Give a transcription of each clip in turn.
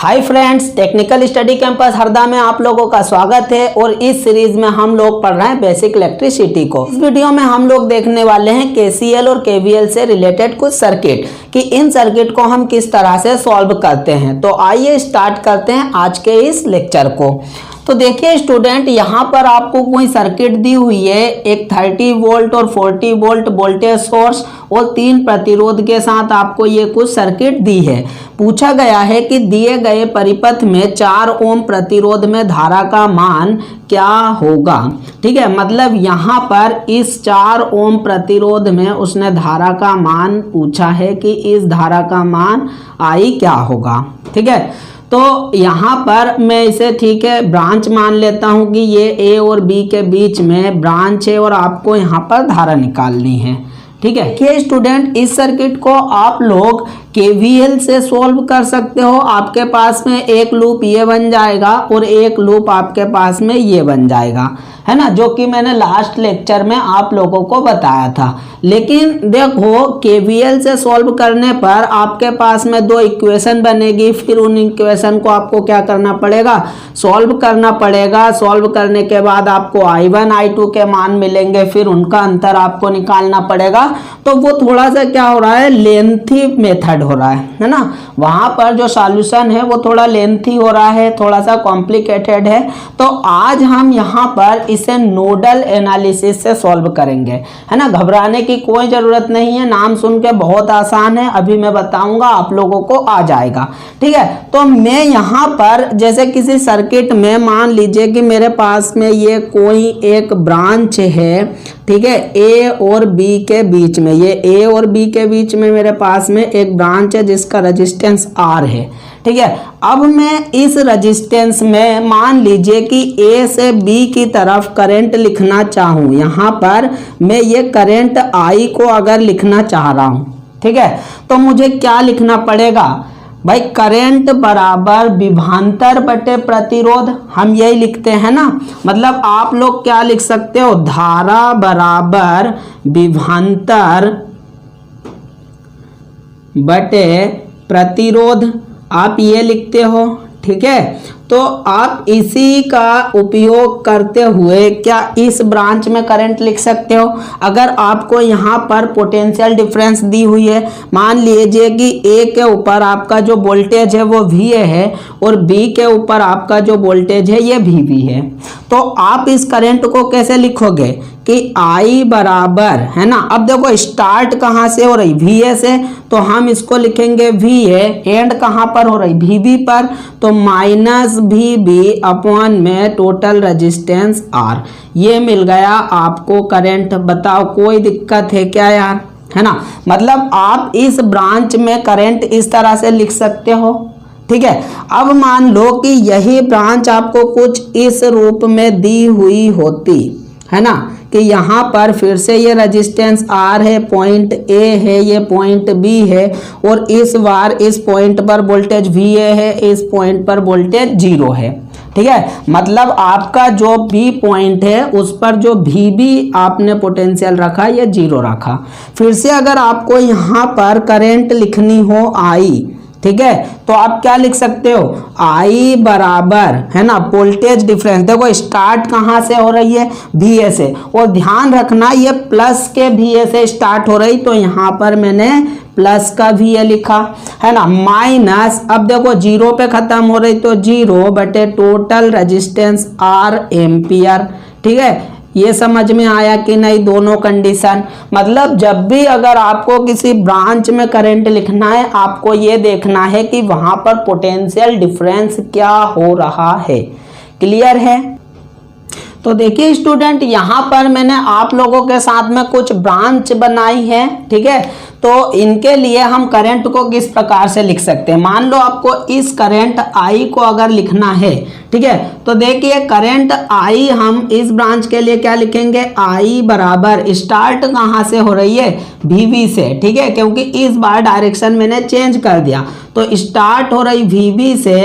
Hi friends, technical study campus Harda में आप लोगों का स्वागत है। और इस सीरीज में हम लोग पढ़ रहे हैं बेसिक इलेक्ट्रिसिटी को। इस वीडियो में हम लोग देखने वाले हैं केसीएल और केवीएल से रिलेटेड कुछ सर्किट कि इन सर्किट को हम किस तरह से सॉल्व करते हैं। तो आइए स्टार्ट करते हैं आज के इस लेक्चर को। तो देखिए स्टूडेंट, यहाँ पर आपको कोई सर्किट दी हुई है, एक 30 वोल्ट और 40 वोल्ट वोल्टेज सोर्स और 3 प्रतिरोध के साथ आपको ये कुछ सर्किट दी है। पूछा गया है कि दिए गए परिपथ में 4 ओम प्रतिरोध में धारा का मान क्या होगा। ठीक है, मतलब यहाँ पर इस 4 ओम प्रतिरोध में उसने धारा का मान पूछा है कि इस धारा का मान आई क्या होगा। ठीक है, तो यहाँ पर मैं इसे ठीक है ब्रांच मान लेता हूँ कि ये ए और बी के बीच में ब्रांच है और आपको यहाँ पर धारा निकालनी है। ठीक है, कि स्टूडेंट इस सर्किट को आप लोग केवीएल से सॉल्व कर सकते हो। आपके पास में एक लूप ये बन जाएगा और एक लूप आपके पास में ये बन जाएगा, है ना, जो कि मैंने लास्ट लेक्चर में आप लोगों को बताया था। लेकिन देखो केवीएल से सॉल्व करने पर आपके पास में 2 इक्वेशन बनेगी, फिर उन इक्वेशन को आपको क्या करना पड़ेगा, सॉल्व करना पड़ेगा। सॉल्व करने के बाद आपको I1 I2 के मान मिलेंगे, फिर उनका अंतर आपको निकालना पड़ेगा। तो वो थोड़ा सा क्या हो रहा है, लेंथी मेथड हो रहा है ना। वहां पर जो सॉल्यूशन है वो थोड़ा लेंथी हो रहा है, थोड़ा सा कॉम्प्लिकेटेड है। तो आज हम यहाँ पर इसे नोडल एनालिसिस से सॉल्व करेंगे, है ना। घबराने की कोई जरूरत नहीं है, नाम सुन के बहुत आसान है, अभी मैं बताऊंगा आप लोगों को आ जाएगा। ठीक है, तो मैं यहाँ पर जैसे किसी सर्किट में मान लीजिए कि मेरे पास में ये कोई एक ब्रांच है, ठीक है, ए और बी के बीच में, ये ए और बी के बीच में मेरे पास में एक ब्रांच है जिसका रेजिस्टेंस आर है। ठीक है, अब मैं इस रेजिस्टेंस में मान लीजिए कि ए से बी की तरफ करंट लिखना चाहूँ। यहाँ पर मैं ये करंट आई को अगर लिखना चाह रहा हूँ, ठीक है, तो मुझे क्या लिखना पड़ेगा भाई, करंट बराबर विभवांतर बटे प्रतिरोध, हम यही लिखते हैं ना। मतलब आप लोग क्या लिख सकते हो, धारा बराबर विभवांतर बटे प्रतिरोध, आप ये लिखते हो। ठीक है, तो आप इसी का उपयोग करते हुए क्या इस ब्रांच में करंट लिख सकते हो। अगर आपको यहाँ पर पोटेंशियल डिफरेंस दी हुई है, मान लीजिए कि ए के ऊपर आपका जो वोल्टेज है वो VA है और बी के ऊपर आपका जो वोल्टेज है ये VB है, तो आप इस करंट को कैसे लिखोगे कि I बराबर, है ना। अब देखो स्टार्ट कहाँ से हो रही, VA से, तो हम इसको लिखेंगे VA, एंड कहाँ पर हो रही, VB पर, तो माइनस VB अपॉन में टोटल रेजिस्टेंस R। ये मिल गया आपको करंट। बताओ कोई दिक्कत है क्या यार, है ना। मतलब आप इस ब्रांच में करंट इस तरह से लिख सकते हो। ठीक है, अब मान लो कि यही ब्रांच आपको कुछ इस रूप में दी हुई होती, है ना, कि यहाँ पर फिर से ये रेजिस्टेंस R है, पॉइंट A है, ये पॉइंट B है, और इस बार इस पॉइंट पर वोल्टेज VA है, इस पॉइंट पर वोल्टेज 0 है। ठीक है, मतलब आपका जो B पॉइंट है उस पर जो VB आपने पोटेंशियल रखा ये 0 रखा। फिर से अगर आपको यहाँ पर करंट लिखनी हो I, ठीक है, तो आप क्या लिख सकते हो, I बराबर, है ना, वोल्टेज डिफरेंस। देखो स्टार्ट कहाँ से हो रही है, VA से, और ध्यान रखना ये प्लस के VA से स्टार्ट हो रही, तो यहाँ पर मैंने प्लस का VA लिखा, है ना, माइनस, अब देखो 0 पे खत्म हो रही तो 0 बटे टोटल रेजिस्टेंस R एम्पियर। ठीक है, ये समझ में आया कि नहीं दोनों कंडीशन। मतलब जब भी अगर आपको किसी ब्रांच में करंट लिखना है, आपको ये देखना है कि वहां पर पोटेंशियल डिफरेंस क्या हो रहा है। क्लियर है। तो देखिए स्टूडेंट, यहाँ पर मैंने आप लोगों के साथ में कुछ ब्रांच बनाई है। ठीक है, तो इनके लिए हम करंट को किस प्रकार से लिख सकते हैं। मान लो आपको इस करंट I को अगर लिखना है, ठीक है, तो देखिए करंट I हम इस ब्रांच के लिए क्या लिखेंगे, I बराबर, स्टार्ट कहाँ से हो रही है, VB से। ठीक है, क्योंकि इस बार डायरेक्शन मैंने चेंज कर दिया, तो स्टार्ट हो रही VB से,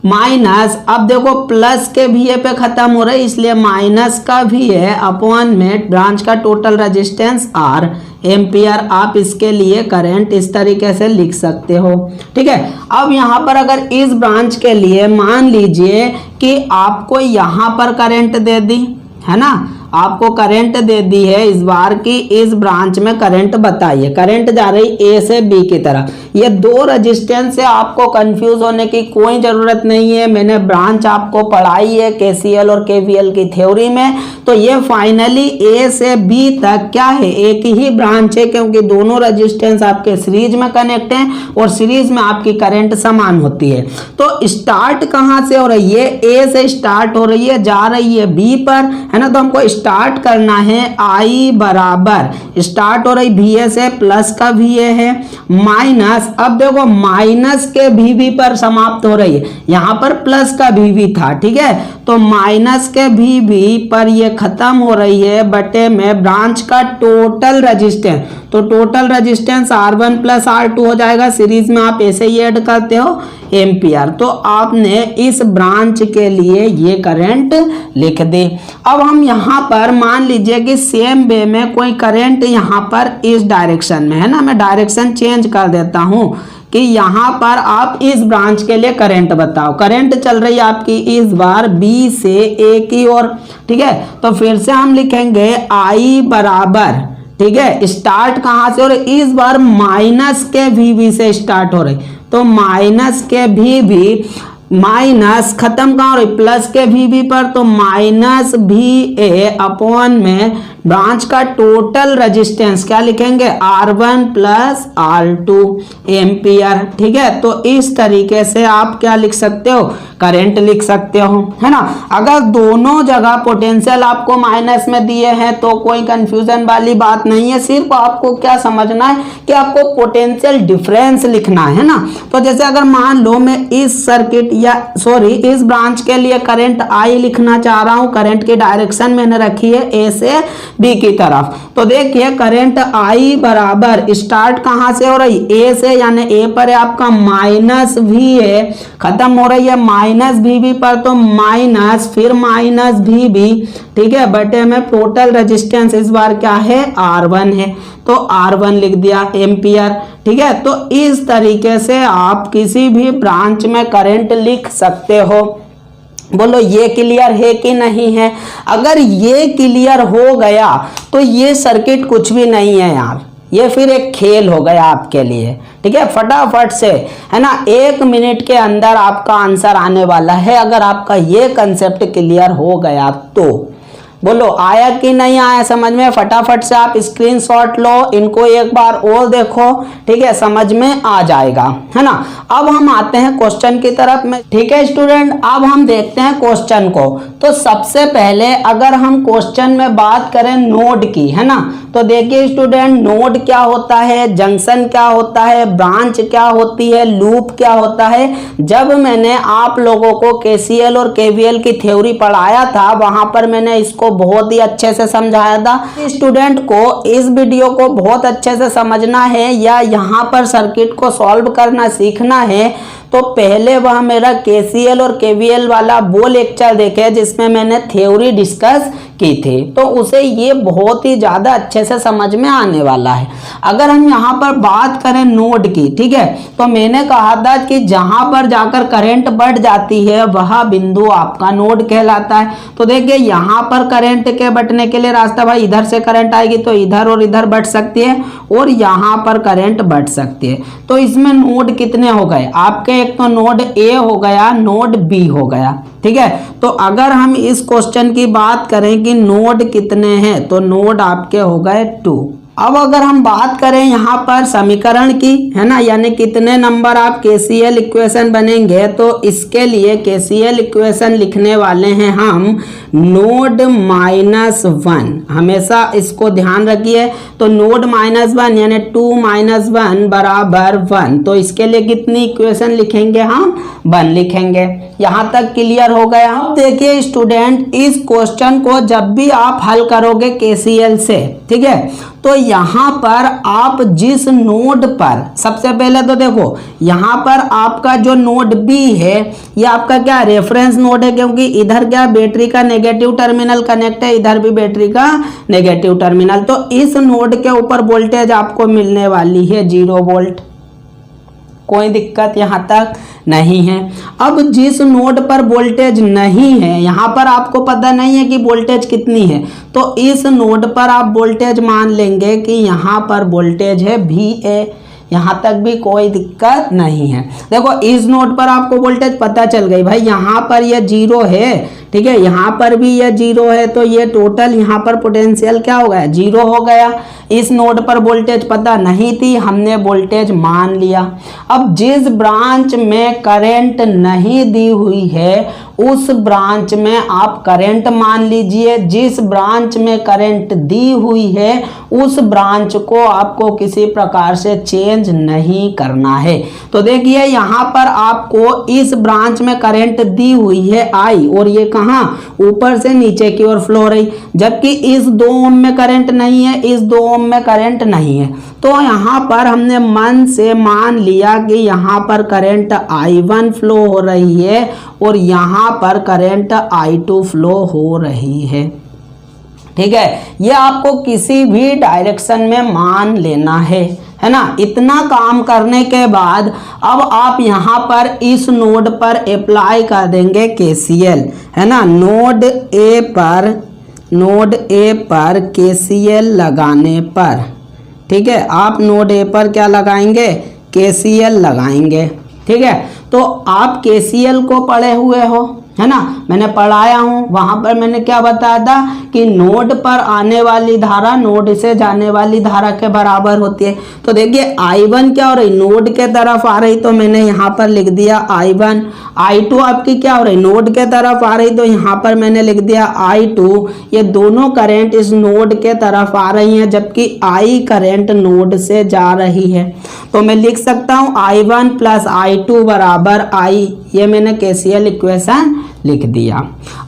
माइनस, अब देखो प्लस के VA पे खत्म हो रहा है इसलिए माइनस का VA अपॉन में ब्रांच का टोटल रेजिस्टेंस R एम्पियर। आप इसके लिए करंट इस तरीके से लिख सकते हो, ठीक है। अब यहाँ पर अगर इस ब्रांच के लिए मान लीजिए कि आपको यहाँ पर करंट दे दी है ना, आपको करंट दे दी है इस बार की इस ब्रांच में करंट बताइए, करंट जा रही A से B की तरफ। ये दो रेजिस्टेंस से आपको कंफ्यूज होने की कोई ज़रूरत नहीं है, मैंने ब्रांच आपको पढ़ाई है KCL और KVL की थ्योरी में। तो ये फाइनली A से B तक क्या है, एक ही ब्रांच है क्योंकि दोनों रेजिस्टेंस आपके सीरीज में कनेक्ट हैं और सीरीज में आपकी करंट समान होती है। तो स्टार्ट कहाँ से हो रही है, A से स्टार्ट हो रही है जा रही है B पर, है ना। तो हमको स्टार्ट करना है I बराबर स्टार्ट हो रही VA से, प्लस का VA है माइनस, अब देखो माइनस के VB पर समाप्त हो रही है, यहाँ पर प्लस का VB था, ठीक है। तो माइनस के VB पर ये खत्म हो रही है बटे में ब्रांच का टोटल रेजिस्टेंस। तो total resistance R1 plus R2 हो जाएगा, सीरीज में आप ऐसे ही ऐड करते हो एम्पियर। तो आपने इस ब्रांच के लिए ये करंट लिख दी। अब हम यहाँ पर मान लीजिए कि सेम वे में कोई करंट यहाँ पर इस डायरेक्शन में है ना, मैं डायरेक्शन चेंज कर देता हूँ कि यहाँ पर आप इस ब्रांच के लिए करंट बताओ। करंट चल रही है आपकी इस बार B से A की ओर, ठीक है। तो फिर से हम लिखेंगे I बराबर, ठीक है, स्टार्ट कहाँ से हो रही, इस बार माइनस के VB से स्टार्ट हो रही, तो माइनस के VB माइनस खत्म कहाँ हो रही, प्लस के VB पर, तो माइनस VA अपॉन में ब्रांच का टोटल रेजिस्टेंस क्या लिखेंगे R1 प्लस R2 एम्पियर, ठीक है। तो इस तरीके से आप क्या लिख सकते हो, करंट लिख सकते हो, है ना। अगर दोनों जगह पोटेंशियल आपको माइनस में दिए हैं तो कोई कंफ्यूजन वाली बात नहीं है, सिर्फ आपको क्या समझना है कि आपको पोटेंशियल डिफरेंस लिखना है ना। तो जैसे अगर मान लो मैं इस सर्किट या सॉरी इस ब्रांच के लिए करंट I लिखना चाह रहा हूं, करंट की डायरेक्शन मैंने रखी है A से B की तरफ। तो देखिए करंट I बराबर स्टार्ट कहां से हो रही, A से, यानी A पर है आपका माइनस VA, खत्म हो रही है माइनस VB पर, तो माइनस फिर माइनस VB, ठीक है, बटे में टोटल रेजिस्टेंस इस बार क्या है R1 है, तो R1 लिख दिया एम्पियर, ठीक है। तो इस तरीके से आप किसी भी ब्रांच में करंट लिख सकते हो। बोलो ये क्लियर है कि नहीं है। अगर ये क्लियर हो गया तो ये सर्किट कुछ भी नहीं है यार, ये फिर एक खेल हो गया आपके लिए, ठीक है। फटाफट से, है ना, 1 मिनट के अंदर आपका आंसर आने वाला है अगर आपका ये कंसेप्ट क्लियर हो गया तो। बोलो आया कि नहीं आया समझ में। फटाफट से आप स्क्रीनशॉट लो, इनको एक बार और देखो, ठीक है, समझ में आ जाएगा, है ना। अब हम आते हैं क्वेश्चन की तरफ में, ठीक है स्टूडेंट। अब हम देखते हैं क्वेश्चन को। तो सबसे पहले अगर हम क्वेश्चन में बात करें नोड की, है ना, तो देखिए स्टूडेंट, नोड क्या होता है, जंक्शन क्या होता है, ब्रांच क्या होती है, लूप क्या होता है। जब मैंने आप लोगों को KCL और KVL की थ्योरी पढ़ाया था वहां पर मैंने इसको बहुत ही अच्छे से समझाया था। स्टूडेंट को इस वीडियो को बहुत अच्छे से समझना है या यहाँ पर सर्किट को सॉल्व करना सीखना है तो पहले वह मेरा KCL और KVL वाला वो लेक्चर देखे जिसमें मैंने थ्योरी डिस्कस की थी, तो उसे ये बहुत ही ज़्यादा अच्छे से समझ में आने वाला है। अगर हम यहाँ पर बात करें नोड की, ठीक है, तो मैंने कहा था कि जहाँ पर जाकर करंट बढ़ जाती है वह बिंदु आपका नोड कहलाता है। तो देखिए यहाँ पर करंट के बढ़ने के लिए रास्ता, भाई इधर से करंट आएगी तो इधर और इधर बढ़ सकती है और यहाँ पर करंट बढ़ सकती है। तो इसमें नोड कितने हो गए आपके, एक तो नोड A हो गया, नोड B हो गया, ठीक है। तो अगर हम इस क्वेश्चन की बात करें कि नोड कितने हैं तो नोड आपके हो गए 2। अब अगर हम बात करें यहाँ पर समीकरण की, है ना, यानी कितने नंबर आप KCL इक्वेशन बनेंगे, तो इसके लिए KCL इक्वेशन लिखने वाले हैं हम नोड -1। हमेशा इसको ध्यान रखिए। तो नोड -1 यानी 2 - 1 बराबर 1। तो इसके लिए कितनी इक्वेशन लिखेंगे हम, 1 लिखेंगे। यहाँ तक क्लियर हो गया। अब देखिए स्टूडेंट, इस क्वेश्चन को जब भी आप हल करोगे KCL से, ठीक है, तो यहाँ पर आप जिस नोड पर, सबसे पहले तो देखो यहाँ पर आपका जो नोड बी है ये आपका क्या रेफरेंस नोड है, क्योंकि इधर क्या बैटरी का नेगेटिव टर्मिनल कनेक्ट है, इधर भी बैटरी का नेगेटिव टर्मिनल। तो इस नोड के ऊपर वोल्टेज आपको मिलने वाली है 0 वोल्ट, कोई दिक्कत यहाँ तक नहीं है। अब जिस नोड पर वोल्टेज नहीं है, यहाँ पर आपको पता नहीं है कि वोल्टेज कितनी है, तो इस नोड पर आप वोल्टेज मान लेंगे कि यहाँ पर वोल्टेज है VA, यहाँ तक भी कोई दिक्कत नहीं है। देखो इस नोड पर आपको वोल्टेज पता चल गई भाई, यहाँ पर ये 0 है, ठीक है, यहाँ पर भी ये 0 है, तो ये टोटल यहाँ पर पोटेंशियल क्या हो गया 0 हो गया। इस नोड पर वोल्टेज पता नहीं थी, हमने वोल्टेज मान लिया। अब जिस ब्रांच में करंट नहीं दी हुई है उस ब्रांच में आप करंट मान लीजिए, जिस ब्रांच में करंट दी हुई है उस ब्रांच को आपको किसी प्रकार से चेंज नहीं करना है। तो देखिए यहाँ पर आपको इस ब्रांच में करंट दी हुई है I, और ये कहाँ ऊपर से नीचे की ओर फ्लो हो रही, जबकि इस 2 ओम में करंट नहीं है, इस 2 ओम में करंट नहीं है। तो यहाँ पर हमने मन से मान लिया कि यहाँ पर करंट I1 फ्लो हो रही है और यहाँ पर करंट I2 फ्लो हो रही है, ठीक है। ये आपको किसी भी डायरेक्शन में मान लेना है ना। इतना काम करने के बाद अब आप यहाँ पर इस नोड पर अप्लाई कर देंगे KCL, है ना। नोड ए पर KCL लगाने पर, ठीक है, आप नोड ए पर क्या लगाएंगे KCL लगाएंगे, ठीक है। तो आप KCL को पढ़े हुए हो, है ना, मैंने पढ़ाया हूं, वहां पर मैंने क्या बताया था कि नोड पर आने वाली धारा नोड से जाने वाली धारा के बराबर होती है। तो देखिए I1 क्या हो रही, नोड के तरफ आ रही, तो मैंने यहाँ पर लिख दिया I1। I2 आपकी क्या हो रही, नोड के तरफ आ रही, तो यहाँ पर मैंने लिख दिया I2। ये दोनों करंट इस नोड के तरफ आ रही हैं, जबकि I करंट नोड से जा रही है। तो मैं लिख सकता हूँ I1 प्लस I2 बराबर I, ये मैंने KCL इक्वेशन लिख दिया।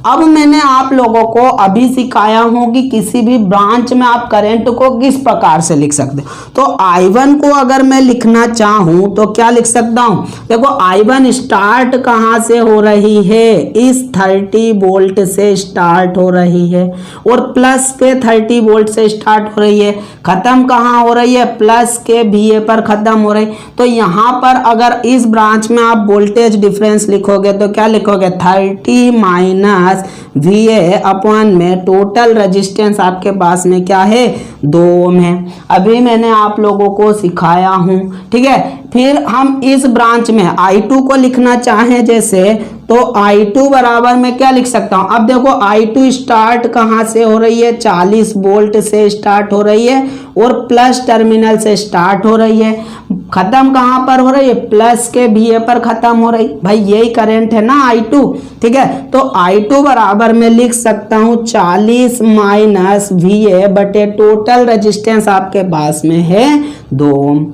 अब मैंने आप लोगों को अभी सिखाया हूं कि किसी भी ब्रांच में आप करंट को किस प्रकार से लिख सकते हो। तो I1 को अगर मैं लिखना चाहूं तो क्या लिख सकता हूं, देखो I1 स्टार्ट कहां से हो रही है, इस 30 वोल्ट से स्टार्ट हो रही है, और प्लस के 30 वोल्ट से स्टार्ट हो रही है, खत्म कहां हो रही है, प्लस के VA पर खत्म हो रही। तो यहां पर अगर इस ब्रांच में आप वोल्टेज डिफरेंस लिखोगे तो क्या लिखोगे, 30 माइनस VA अपॉन में टोटल रेजिस्टेंस आपके पास में क्या है 2 ओम है। अभी मैंने आप लोगों को सिखाया हूं, ठीक है। फिर हम इस ब्रांच में I2 को लिखना चाहें जैसे, तो I2 बराबर में क्या लिख सकता हूं, अब देखो I2 स्टार्ट कहां से हो रही है, 40 वोल्ट से स्टार्ट हो रही है और प्लस टर्मिनल से स्टार्ट हो रही है, खत्म कहां पर हो रही है, प्लस के VA पर खत्म हो रही। भाई यही करंट है ना I2, ठीक है। तो I2 बराबर में लिख सकता हूं 40 माइनस VA बटे टोटल रेजिस्टेंस आपके पास में है 2 ओम।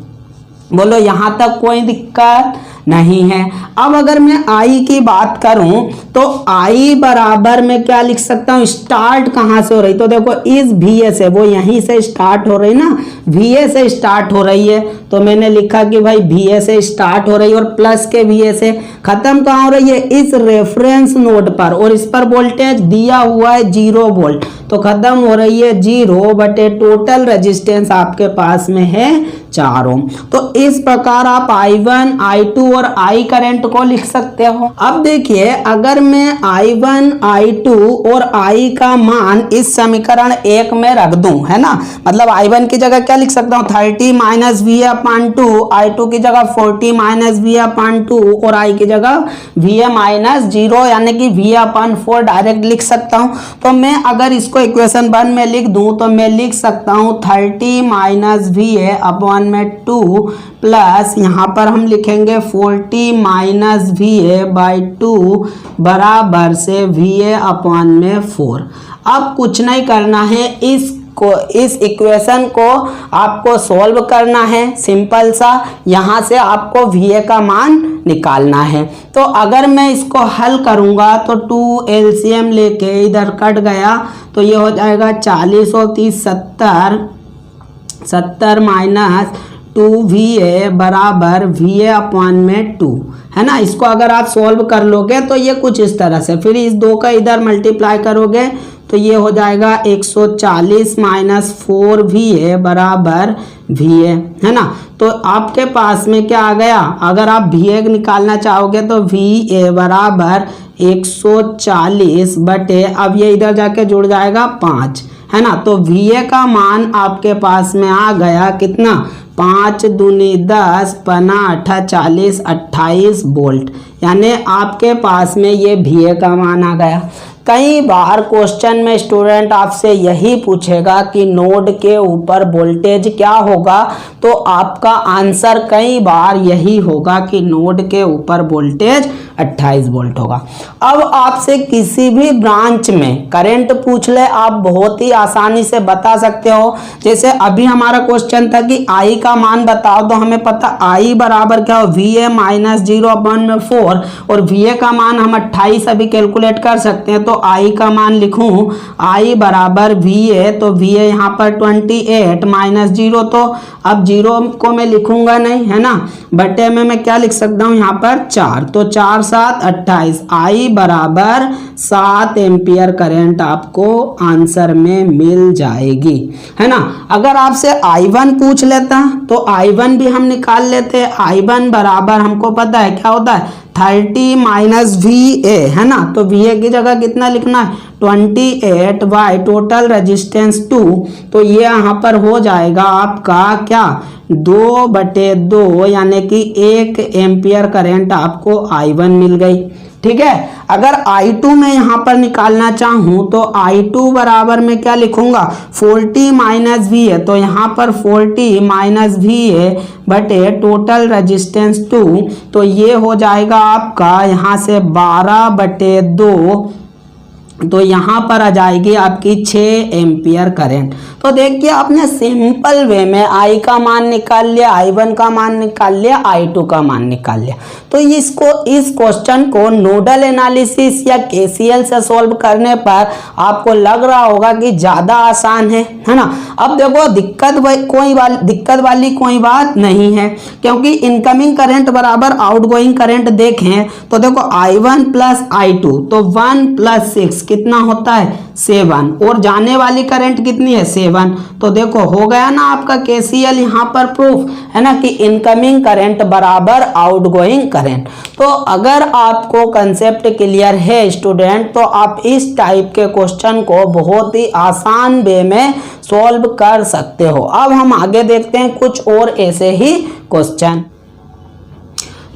बोलो यहां तक कोई दिक्कत नहीं है। अब अगर मैं I की बात करूं तो I बराबर में क्या लिख सकता हूं, स्टार्ट कहां से हो रही, तो देखो इस VA से, वो यहीं से स्टार्ट हो रही ना, VA से स्टार्ट हो रही है, तो मैंने लिखा कि भाई VA से स्टार्ट हो रही है और प्लस के VA से खत्म कहां हो रही है, इस रेफरेंस नोड पर, और इस पर वोल्टेज दिया हुआ है 0 वोल्ट, तो खत्म हो रही है 0 बटे टोटल रेजिस्टेंस आपके पास में है 4 ओम। तो इस प्रकार आप I1, I2 और I करंट को लिख सकते हो। अब देखिए अगर मैं I1, I2 और I का मान इस समीकरण 1 में रख दूं, है ना, मतलब I1 की जगह क्या लिख सकता हूं, 30 माइनस VA अपॉन 2, I2 की जगह 40 माइनस VA अपॉन 2 और I की जगह VA माइनस 0 यानी कि VA अपॉन 4 डायरेक्ट लिख सकता हूं। तो मैं अगर इसको इक्वेशन 1 में लिख दूं तो मैं लिख सकता हूं 30 माइनस VA अपॉन में 2 प्लस यहाँ पर हम लिखेंगे 40 माइनस VA बाई 2 बराबर से VA अपॉन में 4। अब कुछ नहीं करना है, इस इक्वेशन को आपको सॉल्व करना है, सिंपल सा, यहाँ से आपको VA का मान निकालना है। तो अगर मैं इसको हल करूँगा तो 2 LCM लेके इधर कट गया तो ये हो जाएगा 40 और 30 70, 70 माइनस 2VA बराबर VA अपॉन में 2, है ना। इसको अगर आप सॉल्व कर लोगे तो ये कुछ इस तरह से, फिर इस 2 का इधर मल्टीप्लाई करोगे तो ये हो जाएगा 140 माइनस 4VA बराबर VA, है ना। तो आपके पास में क्या आ गया, अगर आप VA निकालना चाहोगे तो VA बराबर 140 बटे, अब ये इधर जाके जुड़ जाएगा 5, है ना। तो VA का मान आपके पास में आ गया कितना, 5 दूनी 10 पना 8 40 28 वोल्ट, यानी आपके पास में ये VA का मान आ गया। कई बार क्वेश्चन में स्टूडेंट आपसे यही पूछेगा कि नोड के ऊपर वोल्टेज क्या होगा, तो आपका आंसर कई बार यही होगा कि नोड के ऊपर वोल्टेज 28 वोल्ट होगा। अब आपसे किसी भी ब्रांच में करंट पूछ ले, आप बहुत ही आसानी से बता सकते हो। जैसे अभी हमारा क्वेश्चन था कि I का मान बताओ, तो हमें पता I बराबर क्या हो, VA माइनस 0/4, और VA का मान हम 28 अभी कैलकुलेट कर सकते हैं। तो I का मान लिखूं, I बराबर VA, तो VA यहाँ पर 28 माइनस 0, तो अब 0 को मैं लिखूंगा नहीं, है ना, बटे में मैं क्या लिख सकता हूँ यहाँ पर 4, तो 4 7 28, I बराबर 7 एम्पियर करंट आपको आंसर में मिल जाएगी, है ना। अगर आपसे I1 पूछ लेता तो I1 भी हम निकाल लेते। I1 बराबर हमको पता है क्या होता है, 30 माइनस VA, है ना। तो VA की जगह कितना लिखना है, 28 बाई टोटल रेजिस्टेंस 2, तो ये यहाँ पर हो जाएगा आपका क्या, 2/2, यानी कि 1 एम्पियर करंट आपको I1 मिल गई। ठीक है, अगर I2 में यहाँ पर निकालना चाहूँ तो I2 बराबर में क्या लिखूंगा, 40 माइनस VA, तो यहाँ पर 40 माइनस VA बटे टोटल रेजिस्टेंस 2, तो ये हो जाएगा आपका यहाँ से 12/2, तो यहाँ पर आ जाएगी आपकी 6 एम्पियर करंट। तो देखिए आपने सिंपल वे में I का मान निकाल लिया, I1 का मान निकाल लिया, I2 का मान निकाल लिया। तो इसको, इस क्वेश्चन को नोडल एनालिसिस या KCL से सॉल्व करने पर आपको लग रहा होगा कि ज़्यादा आसान है ना। अब देखो दिक्कत वाली कोई बात नहीं है, क्योंकि इनकमिंग करंट बराबर आउटगोइंग करंट देखें तो देखो I1 प्लस I2, तो 1 + 6 कितना होता है, 7, और जाने वाली करंट कितनी है, 7। तो देखो हो गया ना आपका KCL यहाँ पर प्रूफ, है ना, कि इनकमिंग करंट बराबर आउटगोइंग करंट। तो अगर आपको कंसेप्ट क्लियर है स्टूडेंट, तो आप इस टाइप के क्वेश्चन को बहुत ही आसान वे में सॉल्व कर सकते हो। अब हम आगे देखते हैं कुछ और ऐसे ही क्वेश्चन।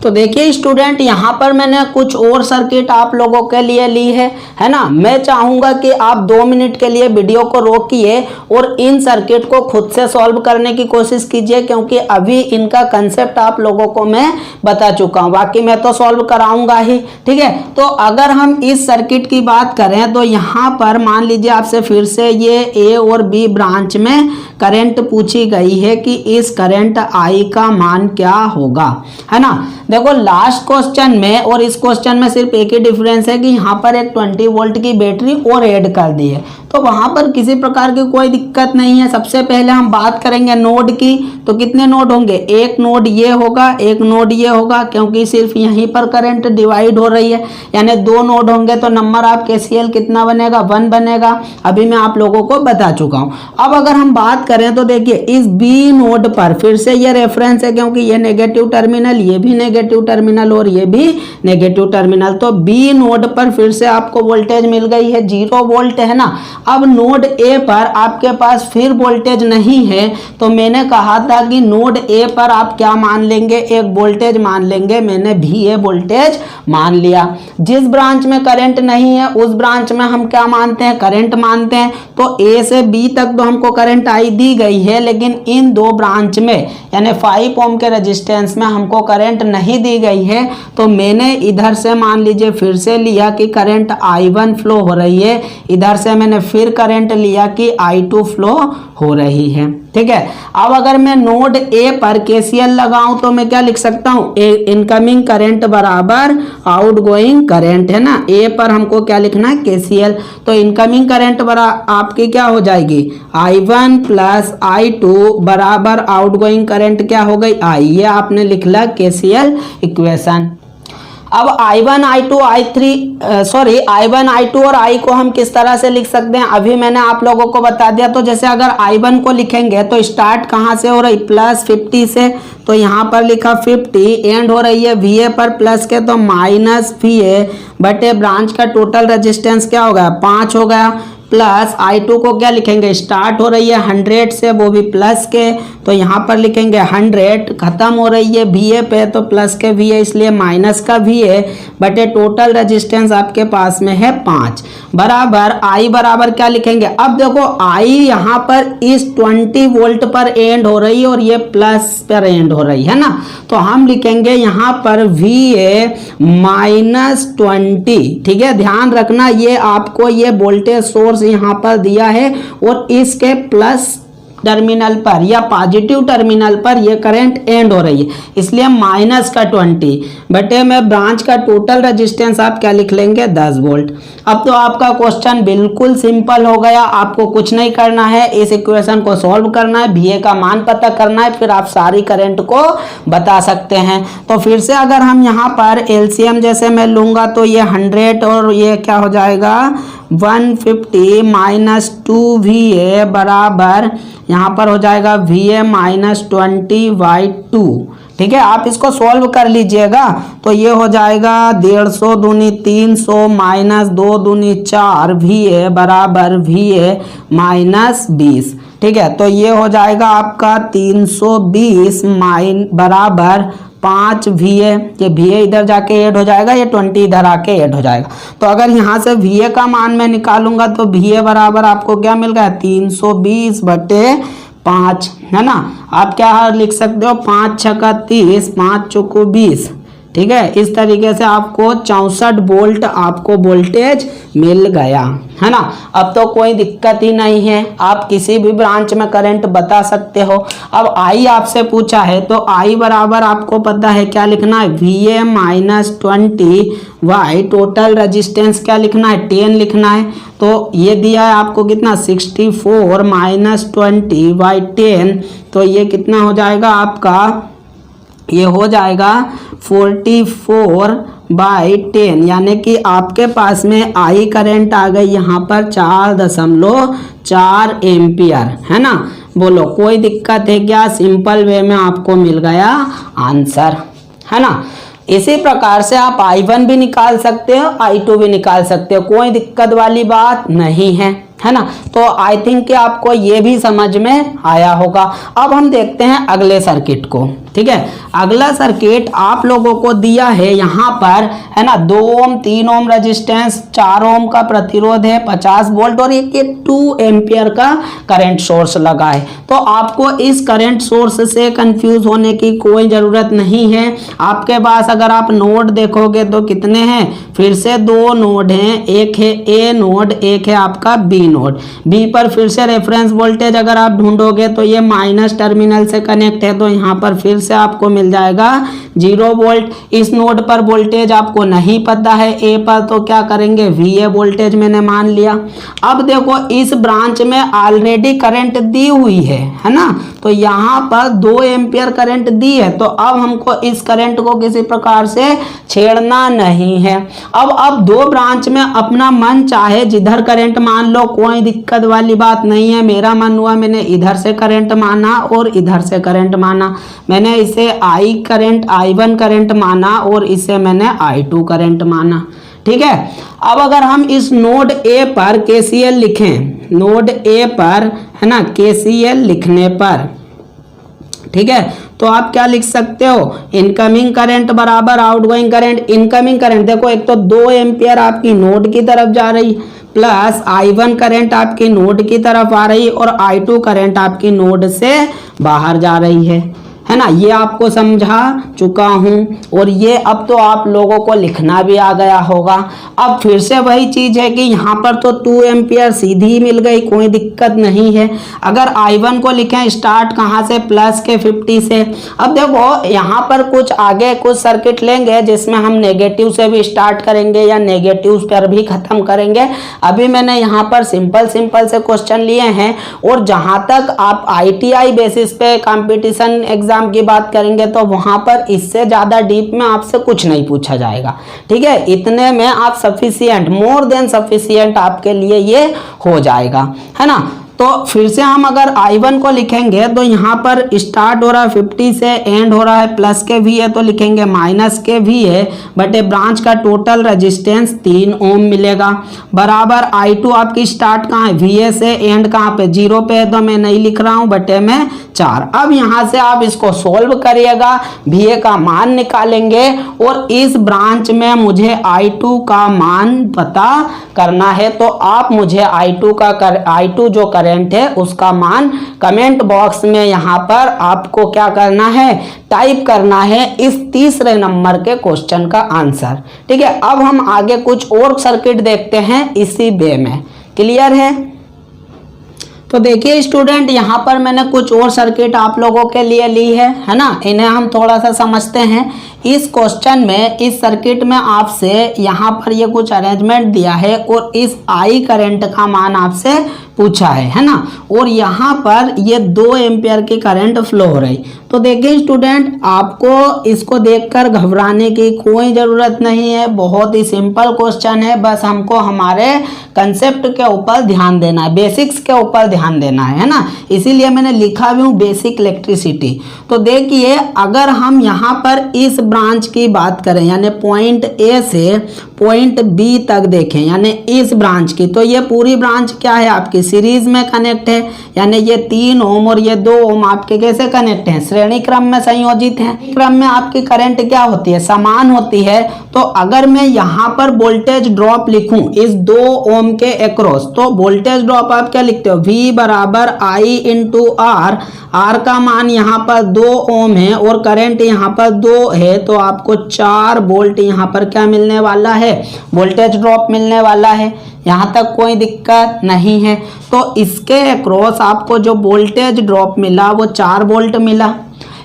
तो देखिए स्टूडेंट, यहाँ पर मैंने कुछ और सर्किट आप लोगों के लिए ली है ना। मैं चाहूँगा कि आप 2 मिनट के लिए वीडियो को रोकिए और इन सर्किट को खुद से सॉल्व करने की कोशिश कीजिए, क्योंकि अभी इनका कंसेप्ट आप लोगों को मैं बता चुका हूँ, बाकी मैं तो सॉल्व कराऊंगा ही। ठीक है, तो अगर हम इस सर्किट की बात करें तो यहाँ पर मान लीजिए आपसे फिर से ये A और B ब्रांच में करंट पूछी गई है कि इस करंट I का मान क्या होगा, है ना। देखो लास्ट क्वेश्चन में और इस क्वेश्चन में सिर्फ एक ही डिफरेंस है कि यहाँ पर एक 20 वोल्ट की बैटरी और ऐड कर दी है, तो वहाँ पर किसी प्रकार की कोई दिक्कत नहीं है। सबसे पहले हम बात करेंगे नोड की, तो कितने नोड होंगे, एक नोड ये होगा, एक नोड ये होगा, क्योंकि सिर्फ यहीं पर करंट डिवाइड हो रही है, यानी 2 नोड होंगे, तो नंबर ऑफ KCL कितना बनेगा, 1 बनेगा। अभी मैं आप लोगों को बता चुका हूँ। अब अगर हम बात करें तो देखिए इस B नोड पर फिर से ये रेफरेंस है, क्योंकि ये नेगेटिव टर्मिनल, ये भी नेगेटिव टर्मिनल और ये भी नेगेटिव टर्मिनल, तो B नोड पर फिर से आपको वोल्टेज मिल गई है 0 वोल्ट, है ना। अब नोड A पर आपके पास फिर वोल्टेज नहीं है, तो मैंने कहा था कि नोड A पर आप क्या मान लेंगे, एक वोल्टेज मान लेंगे। मैंने VA वोल्टेज मान लिया। जिस ब्रांच में करंट नहीं है उस ब्रांच में हम क्या मानते हैं, करंट मानते हैं। तो A से B तक तो हमको करंट I दी गई है, लेकिन इन 2 ब्रांच में यानी 5 ओम के रेजिस्टेंस में हमको करंट नहीं दी गई है, तो मैंने इधर से मान लीजिए फिर से लिया कि करंट I1 फ्लो हो रही है, इधर से मैंने फिर फिर करंट लिया कि I2 फ्लो हो रही है। ठीक है, अब अगर मैं नोड ए पर KCL लगाऊं तो मैं क्या लिख सकता हूं, इनकमिंग करंट बराबर आउटगोइंग करंट, है ना। ए पर हमको क्या लिखना है, KCL। तो इनकमिंग करंट आपकी क्या हो जाएगी, I1 प्लस I2 बराबर आउटगोइंग करंट क्या हो गई, I। ये आपने लिख ला KCL इक्वेशन। अब I1 I2 और I को हम किस तरह से लिख सकते हैं, अभी मैंने आप लोगों को बता दिया। तो जैसे अगर I1 को लिखेंगे तो स्टार्ट कहाँ से हो रही, +50 से, तो यहाँ पर लिखा 50, एंड हो रही है VA पर प्लस के, तो -VA बटे ब्रांच का टोटल रेजिस्टेंस क्या हो गया, 5 हो गया, प्लस I2 को क्या लिखेंगे, स्टार्ट हो रही है 100 से, वो भी प्लस के, तो यहाँ पर लिखेंगे 100, खत्म हो रही है VA पे, तो प्लस के VA इसलिए माइनस का VA बटे टोटल रेजिस्टेंस आपके पास में है 5, बराबर I बराबर क्या लिखेंगे। अब देखो I यहाँ पर इस 20 वोल्ट पर एंड हो रही है और ये प्लस पर एंड हो रही है ना, तो हम लिखेंगे यहाँ पर VA -20। ठीक है, ध्यान रखना ये आपको ये वोल्टेज सोर्स यहाँ पर दिया है और इसके प्लस टर्मिनल पर या पॉजिटिव टर्मिनल पर ये करंट एंड हो रही है, इसलिए -20 बटे में ब्रांच का टोटल रेजिस्टेंस आप क्या लिख लेंगे, 10 वोल्ट। अब तो आपका क्वेश्चन बिल्कुल सिंपल हो गया, आपको कुछ नहीं करना है, इस इक्वेशन को सॉल्व करना है, VA का मान पता करना है, फिर आप सारी करंट को बता सकते हैं। तो फिर से अगर हम यहाँ पर LCM जैसे मैं लूंगा तो ये 100 और ये क्या हो जाएगा 150 -2VA बराबर यहाँ पर हो जाएगा VA -20/2। ठीक है, आप इसको सॉल्व कर लीजिएगा तो ये हो जाएगा 150 दूनी 300 -2 दूनी 4 VA बराबर VA -20। ठीक है, तो ये हो जाएगा आपका 320 बराबर 5 VA, ये VA इधर जाके ऐड हो जाएगा, ये 20 इधर आके ऐड हो जाएगा। तो अगर यहाँ से VA का मान मैं निकालूंगा तो VA बराबर आपको क्या मिल गया, 320 बटे 5, है ना। आप क्या लिख सकते हो, 5 छक्का 30, 5 चौको 20। ठीक है, इस तरीके से आपको 64 वोल्ट आपको वोल्टेज मिल गया, है ना। अब तो कोई दिक्कत ही नहीं है, आप किसी भी ब्रांच में करंट बता सकते हो। अब I आपसे पूछा है तो I बराबर आपको पता है क्या लिखना है, VA -20/, टोटल रेजिस्टेंस क्या लिखना है, 10 लिखना है। तो ये दिया है आपको कितना, 64 -20/10, तो ये कितना हो जाएगा आपका, ये हो जाएगा 44/10, यानी कि आपके पास में I करंट आ गई यहाँ पर 4.4 एम्पियर, है ना। बोलो कोई दिक्कत है क्या, सिंपल वे में आपको मिल गया आंसर, है ना। इसी प्रकार से आप I1 भी निकाल सकते हो, I2 भी निकाल सकते हो, कोई दिक्कत वाली बात नहीं है, है ना। तो आई थिंक कि आपको ये भी समझ में आया होगा। अब हम देखते हैं अगले सर्किट को। ठीक है, अगला सर्किट आप लोगों को दिया है यहाँ पर, है ना, 2 ओम 3 ओम रेजिस्टेंस, 4 ओम का प्रतिरोध है, 50 वोल्ट और एक 2 एम्पियर का करंट सोर्स लगा है। तो आपको इस करंट सोर्स से कंफ्यूज होने की कोई ज़रूरत नहीं है। आपके पास अगर आप नोड देखोगे तो कितने हैं, फिर से 2 नोड हैं, एक है ए नोड, एक है आपका बी नोड। बी पर फिर से रेफरेंस वोल्टेज अगर आप ढूंढोगे तो ये माइनस टर्मिनल से कनेक्ट है, तो यहाँ पर फिर से आपको मिल जाएगा 0 वोल्ट। इस नोड पर वोल्टेज आपको नहीं पता है, ए पर, तो क्या करेंगे, VA वोल्टेज मैंने मान लिया। अब देखो इस ब्रांच में ऑलरेडी करंट दी हुई है ना, तो यहाँ पर 2 एम्पियर करंट दी है, तो अब हमको इस करंट को किसी प्रकार से छेड़ना नहीं है। अब 2 ब्रांच में अपना मन चाहे जिधर करंट मान लो, कोई दिक्कत वाली बात नहीं है। मेरा मन हुआ मैंने इधर से करंट माना और इधर से करंट माना, मैंने इसे I1 करंट माना और इसे मैंने I2 करंट माना। ठीक है, अब अगर हम इस नोड ए पर KCL लिखें, नोड ए पर, है ना, KCL लिखने पर, ठीक है, तो आप क्या लिख सकते हो, इनकमिंग करंट बराबर आउटगोइंग करंट। इनकमिंग करंट देखो, एक तो 2 एम्पियर आपकी नोड की तरफ जा रही, प्लस I1 करंट आपकी नोड की तरफ आ रही और I2 करंट आपकी नोड से बाहर जा रही है है ना, ये आपको समझा चुका हूँ और ये अब तो आप लोगों को लिखना भी आ गया होगा। अब फिर से वही चीज़ है कि यहाँ पर तो 2 एम्पियर सीधी मिल गई, कोई दिक्कत नहीं है। अगर I1 को लिखें स्टार्ट कहाँ से, प्लस के 50 से। अब देखो यहाँ पर कुछ आगे कुछ सर्किट लेंगे जिसमें हम नेगेटिव से भी स्टार्ट करेंगे या नेगेटिव पर भी ख़त्म करेंगे। अभी मैंने यहाँ पर सिंपल से क्वेश्चन लिए हैं और जहाँ तक आप ITI बेसिस पे कंपटीशन एग्जाम की बात करेंगे तो वहाँ पर इससे ज़्यादा डीप में आपसे कुछ नहीं पूछा जाएगा, ठीक है। इतने में आप सफिशिएंट, मोर देन सफिशिएंट आपके लिए ये हो जाएगा, है ना। तो फिर से हम अगर I1 को लिखेंगे तो यहाँ पर स्टार्ट हो रहा है 50 से, एंड हो रहा है प्लस के V है तो लिखेंगे माइनस के V है, बटे ब्रांच का टोटल रेजिस्टेंस 3 ओम मिलेगा, बराबर I2 आपकी स्टार्ट कहाँ है, VA से, एंड कहाँ पे 0 पे है तो मैं नहीं लिख रहा हूँ, बटे में 4। अब यहाँ से आप इसको सोल्व करिएगा, VA का मान निकालेंगे और इस ब्रांच में मुझे I2 का मान पता करना है। तो आप मुझे I2 जो करंट है उसका मान कमेंट बॉक्स में यहाँ पर आपको क्या करना है, टाइप करना है इस तीसरे नंबर के क्वेश्चन का आंसर, ठीक है। अब हम आगे कुछ और सर्किट देखते हैं इसी वे में, क्लियर है। तो देखिए स्टूडेंट, यहाँ पर मैंने कुछ और सर्किट आप लोगों के लिए ली है ना, इन्हें हम थोड़ा सा समझते हैं। इस क्वेश्चन में, इस सर्किट में आपसे यहाँ पर ये कुछ अरेंजमेंट दिया है और इस I करंट का मान आपसे पूछा है ना, और यहाँ पर ये 2 एम्पियर की करंट फ्लो हो रही। तो देखिए स्टूडेंट, आपको इसको देखकर घबराने की कोई ज़रूरत नहीं है, बहुत ही सिंपल क्वेश्चन है। बस हमको हमारे कंसेप्ट के ऊपर ध्यान देना है, बेसिक्स के ऊपर ध्यान देना है ना, इसीलिए मैंने लिखा भी हूँ बेसिक इलेक्ट्रिसिटी। तो देखिए, अगर हम यहाँ पर इस ब्रांच की बात करें, यानी पॉइंट A से पॉइंट B तक देखें, यानी इस ब्रांच की, तो ये पूरी ब्रांच क्या है आपकी, सीरीज में कनेक्ट है, यानी ये 3 ओम और ये 2 ओम आपके कैसे कनेक्ट हैं, श्रेणी क्रम में संयोजित हैं। क्रम में आपकी करंट क्या होती है, समान होती है। तो अगर मैं यहाँ पर वोल्टेज ड्रॉप लिखूं इस 2 ओम के अक्रॉस, तो वोल्टेज ड्रॉप आप क्या लिखते हो, V बराबर I इंटू R। R का मान यहाँ पर 2 ओम है और करंट यहाँ पर 2 है, तो आपको 4 वोल्ट यहाँ पर क्या मिलने वाला है, वोल्टेज ड्रॉप मिलने वाला है। यहाँ तक कोई दिक्कत नहीं है। तो इसके अक्रॉस आपको जो वोल्टेज ड्रॉप मिला वो 4 वोल्ट मिला।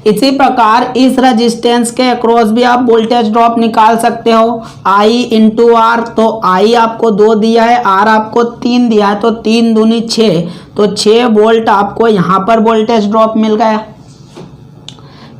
इसी प्रकार इस रेजिस्टेंस के अक्रॉस भी आप वोल्टेज ड्रॉप निकाल सकते हो, I इंटू R। तो I आपको 2 दिया है, R आपको 3 दिया है, तो 3 दूनी 6, तो 6 वोल्ट आपको यहाँ पर वोल्टेज ड्रॉप मिल गया,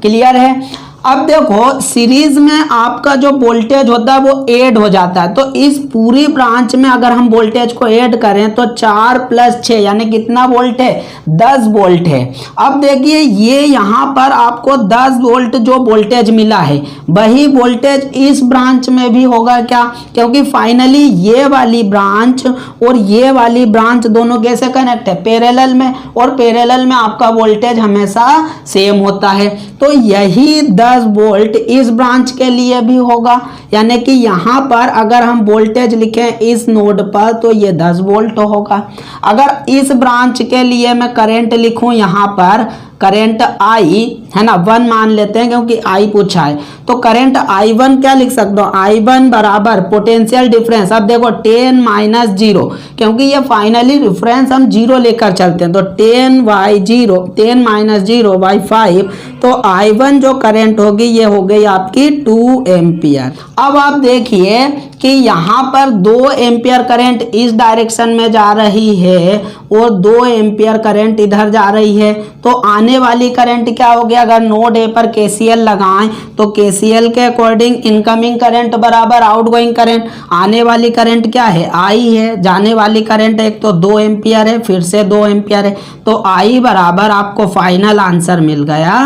क्लियर है। अब देखो, सीरीज में आपका जो वोल्टेज होता है वो ऐड हो जाता है। तो इस पूरी ब्रांच में अगर हम वोल्टेज को ऐड करें तो 4 + 6 यानी कितना वोल्ट है, 10 वोल्ट है। अब देखिए, ये यहाँ पर आपको 10 वोल्ट जो वोल्टेज मिला है वही वोल्टेज इस ब्रांच में भी होगा क्या, क्योंकि फाइनली ये वाली ब्रांच और ये वाली ब्रांच दोनों कैसे कनेक्ट है, पैरेलल में, और पैरेलल में आपका वोल्टेज हमेशा सेम होता है। तो यही 10 वोल्ट इस ब्रांच के लिए भी होगा, यानी कि यहाँ पर अगर हम वोल्टेज लिखें इस नोड पर तो ये 10 वोल्ट होगा। अगर इस ब्रांच के लिए मैं करंट लिखूं, यहाँ पर करंट I है ना, 1 मान लेते हैं क्योंकि I पूछा है, तो करंट I1 क्या लिख सकता हूँ, I1 बराबर पोटेंशियल डिफरेंस। अब देखो 10 - 0, क्योंकि ये फाइनली रेफरेंस हम 0 लेकर चलते हैं, तो 10 - 0/5, तो I1 जो करंट होगी ये हो गई आपकी 2 एम्पियर। अब आप देखिए कि यहाँ पर 2 एम्पियर करंट इस डायरेक्शन में जा रही है और 2 एम्पियर करंट इधर जा रही है। तो आने वाली करंट क्या हो गया, अगर नोड ए पर KCL लगाएं तो KCL के अकॉर्डिंग इनकमिंग करंट बराबर आउटगोइंग करंट। आने वाली करंट क्या है, I है, जाने वाली करंट एक तो 2 एम्पियर है, फिर से 2 एम्पियर है, तो I बराबर आपको फाइनल आंसर मिल गया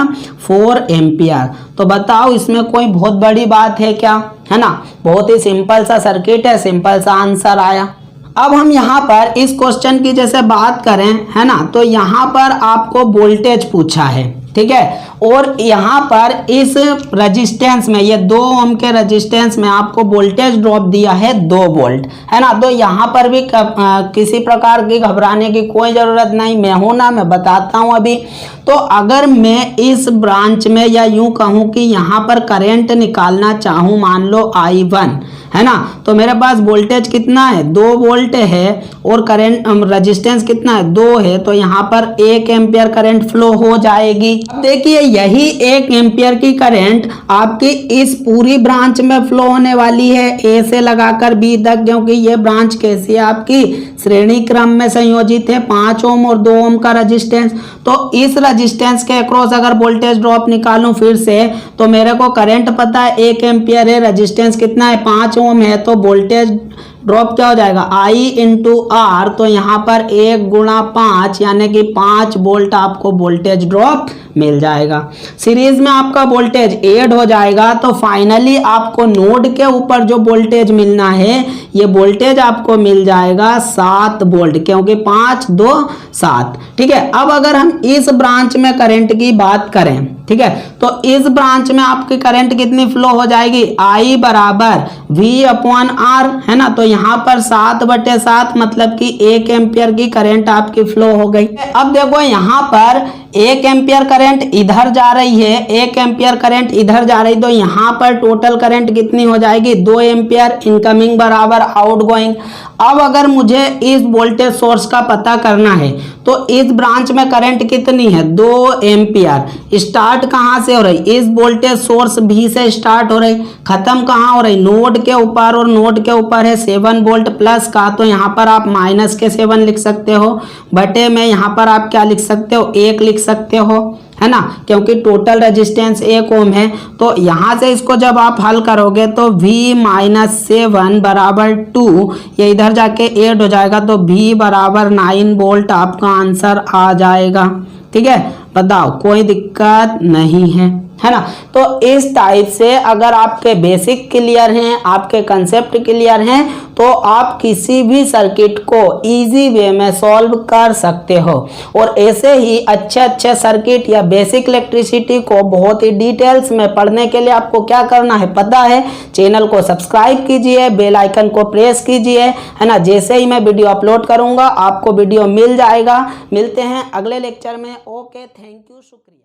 4 एम्पियर। तो बताओ इसमें कोई बहुत बड़ी बात है क्या, है ना, बहुत ही सिंपल सा सर्किट है, सिंपल सा आंसर आया। अब हम यहाँ पर इस क्वेश्चन की जैसे बात करें, है ना, तो यहाँ पर आपको वोल्टेज पूछा है, ठीक है। और यहाँ पर इस रेजिस्टेंस में, ये 2 ओम के रेजिस्टेंस में आपको वोल्टेज ड्रॉप दिया है 2 वोल्ट, है ना। तो यहाँ पर भी किसी प्रकार की घबराने की कोई ज़रूरत नहीं, मैं हूं ना, मैं बताता हूँ अभी। तो अगर मैं इस ब्रांच में, या यूं कहूँ कि यहाँ पर करंट निकालना चाहूँ, मान लो I1, है ना, तो मेरे पास वोल्टेज कितना है, 2 वोल्ट है, और करंट रेजिस्टेंस कितना है, 2 है, तो यहाँ पर 1 एम्पियर करंट फ्लो हो जाएगी। अब देखिए यही 1 एम्पियर की करंट आपकी इस पूरी ब्रांच में फ्लो होने वाली है, ए से लगाकर बी तक, क्योंकि ये ब्रांच कैसी है आपकी श्रेणी क्रम में संयोजित है, 5 ओम और 2 ओम का रेजिस्टेंस। तो इस रेजिस्टेंस के अक्रॉस अगर वोल्टेज ड्रॉप निकालूं फिर से, तो मेरे को करंट पता है 1 एम्पियर है, रेजिस्टेंस कितना है, 5 ओम है, तो वोल्टेज ड्रॉप क्या हो जाएगा, I इंटू आर। तो यहाँ पर 1 गुणा 5 यानी कि 5 वोल्ट आपको वोल्टेज ड्रॉप मिल जाएगा। सीरीज में आपका वोल्टेज ऐड हो जाएगा, तो फाइनली आपको नोड के ऊपर जो वोल्टेज मिलना है, ये वोल्टेज आपको मिल जाएगा 7 वोल्ट, क्योंकि 5 2 7। ठीक है। अब अगर हम इस ब्रांच में करंट की बात करें, ठीक है, तो इस ब्रांच में आपकी करंट कितनी फ्लो हो जाएगी, I बराबर V/R, है ना। तो यहाँ पर 7/7 मतलब कि 1 एम्पियर की करंट आपकी फ्लो हो गई। अब देखो यहाँ पर 1 एम्पियर करंट इधर जा रही है, 1 एम्पियर करंट इधर जा रही, तो यहाँ पर टोटल करंट कितनी हो जाएगी, 2 एम्पियर इनकमिंग बराबर आउटगोइंग। अब अगर मुझे इस वोल्टेज सोर्स का पता करना है, तो इस ब्रांच में करंट कितनी है, 2 एम्पियर। स्टार्ट कहाँ से हो रही, इस वोल्टेज सोर्स भी से स्टार्ट हो रही, खत्म कहाँ हो रही, नोड के ऊपर, और नोड के ऊपर है 7 वोल्ट प्लस का, तो यहाँ पर आप माइनस के 7 लिख सकते हो, बटे में यहाँ पर आप क्या लिख सकते हो, 1 लिख सकते हो, है ना, क्योंकि टोटल रेजिस्टेंस 1 ओम है। तो यहाँ से इसको जब आप हल करोगे तो V-7 बराबर 2, ये इधर जाके ऐड हो जाएगा, तो V बराबर 9 वोल्ट आपका आंसर आ जाएगा। ठीक है, बताओ कोई दिक्कत नहीं है ना। तो इस टाइप से अगर आपके बेसिक क्लियर हैं, आपके कंसेप्ट क्लियर हैं, तो आप किसी भी सर्किट को इजी वे में सॉल्व कर सकते हो। और ऐसे ही अच्छे अच्छे सर्किट या बेसिक इलेक्ट्रिसिटी को बहुत ही डिटेल्स में पढ़ने के लिए आपको क्या करना है पता है, चैनल को सब्सक्राइब कीजिए, बेल आइकन को प्रेस कीजिए, है ना। जैसे ही मैं वीडियो अपलोड करूंगा आपको वीडियो मिल जाएगा। मिलते हैं अगले लेक्चर में। ओके, थैंक यू, शुक्रिया।